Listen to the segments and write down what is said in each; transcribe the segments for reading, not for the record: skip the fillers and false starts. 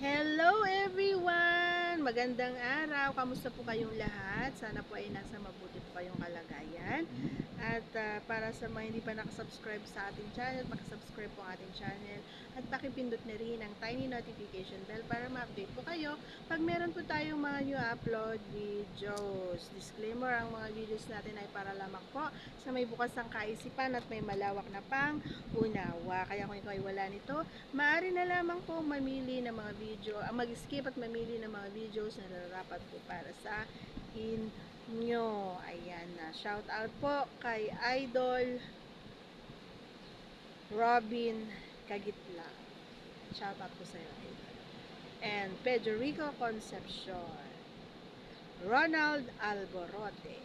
Hello everyone! Magandang araw! Kamusta po kayong lahat? Sana po ay nasa mabuti po kayong kalagayan. At para sa mga hindi pa nakasubscribe sa ating channel, makasubscribe po ang ating channel. At pakipindot na rin ang tiny notification bell para ma-update po kayo pag meron po tayong mga new upload videos. Disclaimer, ang mga videos natin ay para lamang po sa may bukas ang kaisipan at may malawak na pang unawa. Kaya kung ikaw ay wala nito, maaari na lamang po mamili ng mga video, mag-skip at mamili ng mga videos na nararapat po para sa inyo. Ayan na. Shout out po kay Idol Robin Kagitla. Shout out po sa iyo, Idol. And Pedro Concepcion. Ronald Alborote.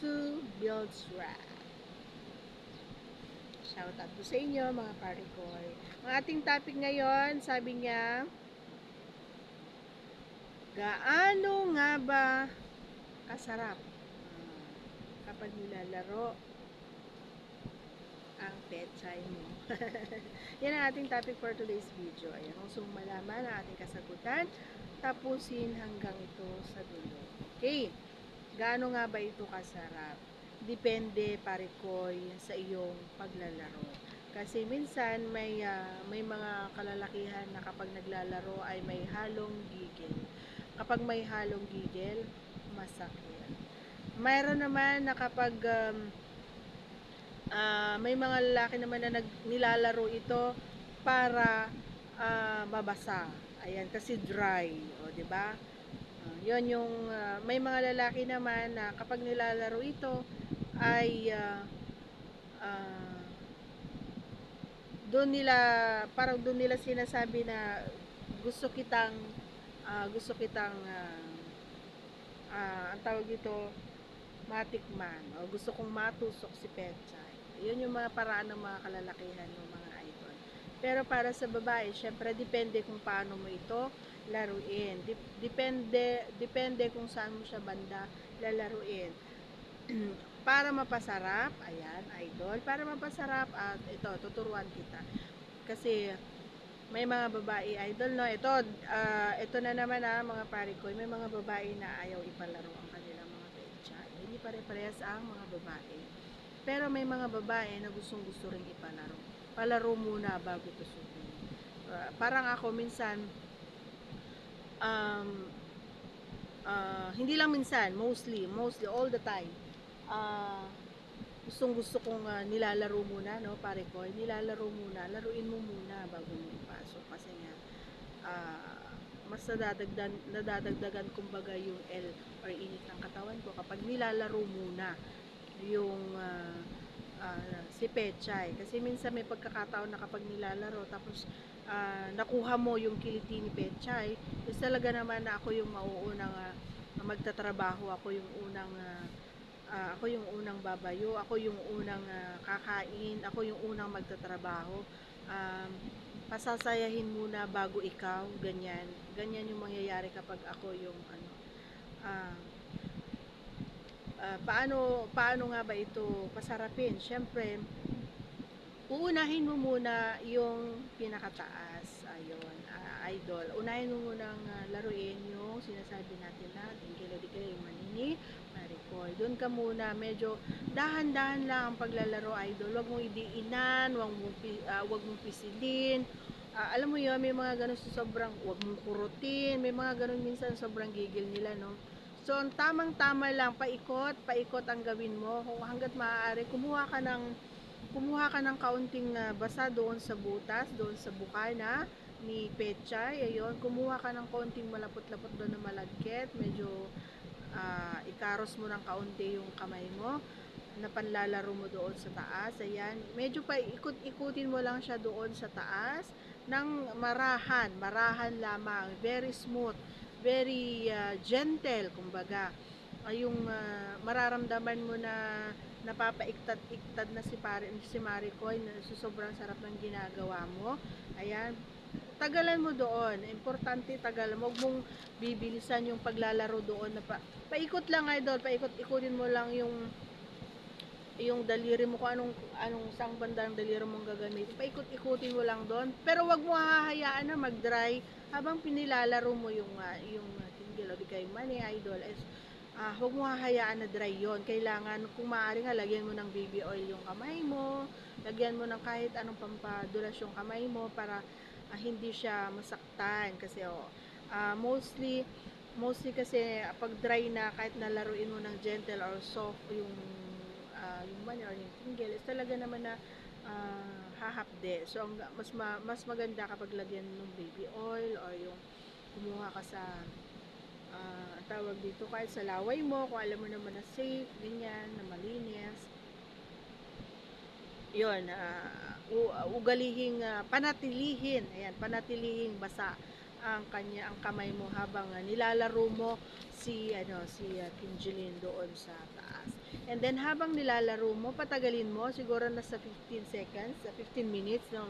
To Builds Rap. Shout out po sa inyo mga parikoy. Ang ating topic ngayon, sabi niya, gaano nga ba kasarap kapag nilalaro ang pechay mo? Yan ang ating topic for today's video. Ayan, kung gusto mong malaman ang ating kasagutan, tapusin hanggang ito sa dulo. Okay, gaano nga ba ito kasarap? Depende, parikoy, sa iyong paglalaro. Kasi minsan may mga kalalakihan na kapag naglalaro ay may halong gigil. Kapag may halong gigil, masakit. Mayroon naman na kapag may mga lalaki naman na nilalaro ito para mabasa. Ayan, kasi dry, o 'di ba? Yon yung may mga lalaki naman na kapag nilalaro ito ay doon nila doon nila sinasabi na gusto kitang ang tawag dito matikman o gusto kong matusok si Pechay. Yun yung mga paraan ng mga kalalakihan ng mga idol. Pero para sa babae, syempre depende kung paano mo ito laruin. Depende kung saan mo siya banda lalaruin. Para mapasarap, ayan, idol, para mapasarap at ito, tuturuan kita. Kasi may mga babae idol, no, ito na naman mga pare ko, may mga babae na ayaw ipalaro ang kanilang mga petsa. Hindi pare-parehas ang mga babae. Pero may mga babae na gustong-gusto ring ipalaro. Palaro muna bago tusukin. Parang ako minsan, hindi lang minsan, mostly all the time. Gusto kong nilalaro muna, no, pare ko, nilalaro muna, laruin mo muna bago mo ipasok kasi nga mas nadadagdagan kumbaga yung or init ng katawan ko kapag nilalaro muna yung si Pechay. Kasi minsan may pagkakataon na kapag nilalaro tapos nakuha mo yung kiliti ni Pechay, is talaga naman na ako yung mauunang magtatrabaho, ako yung unang babayo, ako yung unang kakain, ako yung unang magtatrabaho. Pasasayahin muna bago ikaw, ganyan. Ganyan yung mangyayari kapag ako yung paano nga ba ito pasarapin? Syempre, uunahin mo muna yung pinakataas. Ayun, idol. Unahin mo muna laruin yung sinasabi natin na tingkilo di kayo yung manini, marikoy. Doon ka muna, medyo dahan-dahan lang ang paglalaro, idol. Huwag mong idiinan, huwag mong pisilin. Alam mo yun, may mga ganun sa sobrang, huwag mong kurutin, may mga ganun minsan sobrang gigil nila, no? So, ang tamang-tama lang, paikot ang gawin mo. Kung hanggat maaari, kumuha ka ng kaunting basa doon sa butas, doon sa bukana ni Pechay. Ayun, kumuha ka ng kaunting malapot-lapot doon na malagkit. Medyo ikaros mo ng kaunti yung kamay mo na panlalaro mo doon sa taas. Ayan, medyo pa ikutin mo lang siya doon sa taas ng marahan lamang, very smooth, very gentle, kumbaga. Yung mararamdaman mo na napapaiktad-iktad na si Maricoy na sobrang sarap ng ginagawa mo. Ayan, tagalan mo doon. Importante tagalan. Huwag mong bibilisan yung paglalaro doon na paikot lang, idol. Ikutin mo lang yung daliri mo, kung anong sang bandang daliri mong gagamitin, paikot-ikutin mo lang doon, pero wag mo hahayaan na mag-dry habang pinilalaro mo yung tinggil o di kay mani idol. Huwag mo hahayaan na dry yon. Kailangan, kung maaari nga, lagyan mo ng baby oil yung kamay mo, lagyan mo ng kahit anong pampadulas yung kamay mo para hindi siya masaktan. Kasi mostly kasi pag dry na, kahit nalaruin mo ng gentle or soft yung mani or yung tinggil, is talaga naman na hahapde. So, mas maganda kapag lagyan ng baby oil or yung kumuha ka sa tawag dito, kahit sa laway mo, kung alam mo naman na safe, ganyan, na malinis. Yun, ugalihing panatilihin, ayan, panatilihing basa ang kamay mo habang nilalaro mo si Tingeline doon sa taas. And then habang nilalaro mo, patagalin mo siguro nasa 15 seconds, 15 minutes, no,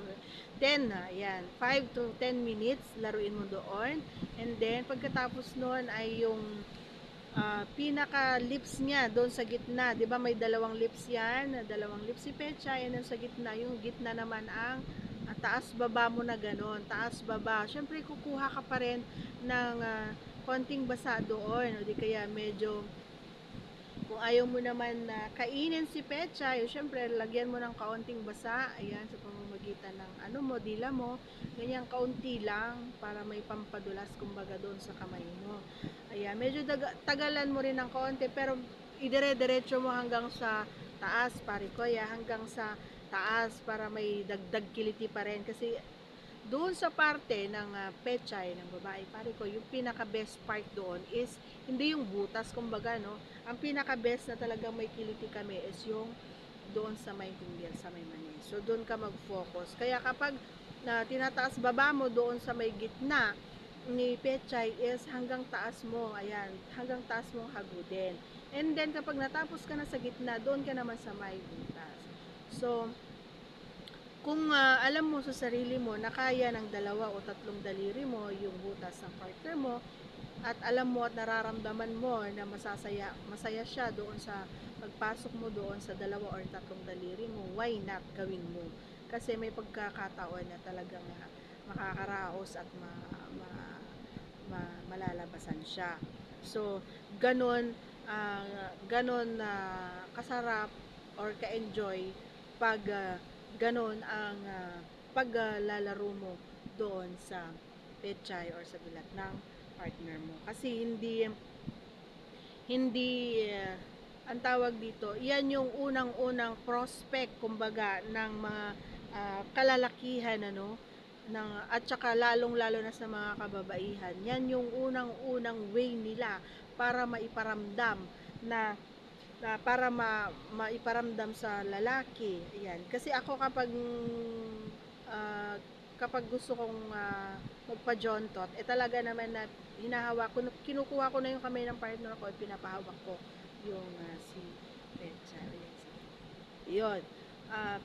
10 na, ayan, 5 to 10 minutes laruin mo doon. And then pagkatapos noon ay yung pinaka lips niya doon sa gitna, 'di ba may dalawang lips 'yan, dalawang lips si Pecha, yan ang sa gitna, yung gitna naman ang taas baba mo na ganon, taas baba. Syempre kukuha ka pa rin ng konting basa doon, o di kaya medyo, kung ayaw mo naman na kainin si Pecha, syempre lagyan mo ng kaunting basa, ayan, sa pamamagitan ng dila mo, ganyan kaunti lang para may pampadulas kumbaga doon sa kamay mo. Ayan, medyo tagalan mo rin ng kaunti, pero idire-diretso mo hanggang sa taas, pare ko, hanggang sa taas para may dagdag kiliti pa rin. Kasi doon sa parte ng pechay ng babae, pare ko, yung pinaka best part doon is hindi yung butas, kumbaga, no, ang pinaka best na talagang may kiliti kami is yung doon sa may tinggil, sa may mani. So doon ka mag-focus. Kaya kapag tinataas baba mo doon sa may gitna ni pechay is hanggang taas mo, ayan, hanggang taas mong hagudin. And then kapag natapos ka na sa gitna, doon ka naman sa may butas. So kung alam mo sa sarili mo na kaya ng 2 o 3 daliri mo yung butas ng partner mo, at alam mo at nararamdaman mo na masaya siya doon sa pagpasok mo doon sa 2 or 3 daliri mo, why not gawin mo? Kasi may pagkakataon na talagang makakaraos at malalabasan siya. So, ganon na kasarap or ka-enjoy pag ganon ang paglalaro mo doon sa pechay or sa bilat ng partner mo. Kasi hindi ang tawag dito, yan yung unang-unang prospect kumbaga ng mga kalalakihan, at saka lalong-lalo na sa mga kababaihan. Yan yung unang-unang way nila para maiparamdam para maiparamdam sa lalaki. Ayan. Kasi ako kapag gusto kong magpa-jontot, talaga naman na hinahawak ko, kinukuha ko na yung kamay ng partner ko at pinapahawak ko yung si Pecha. Yun.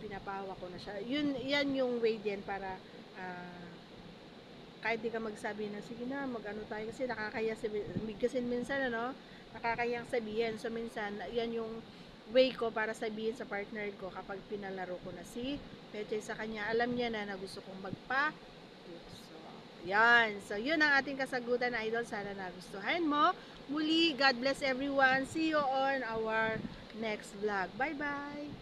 Pinapahawak ko na siya. Yan yung way din para kahit di ka magsabi na sige na mag-ano tayo, kasi nakakaya kasi minsan nakakayang sabihin. So minsan yan yung way ko para sabihin sa partner ko kapag pinalaro ko na si Peche sa kanya, alam niya na gusto kong so yan, so yun ang ating kasagutan na idol. Sana nagustuhan mo. Muli, God bless everyone. See you on our next vlog. Bye bye.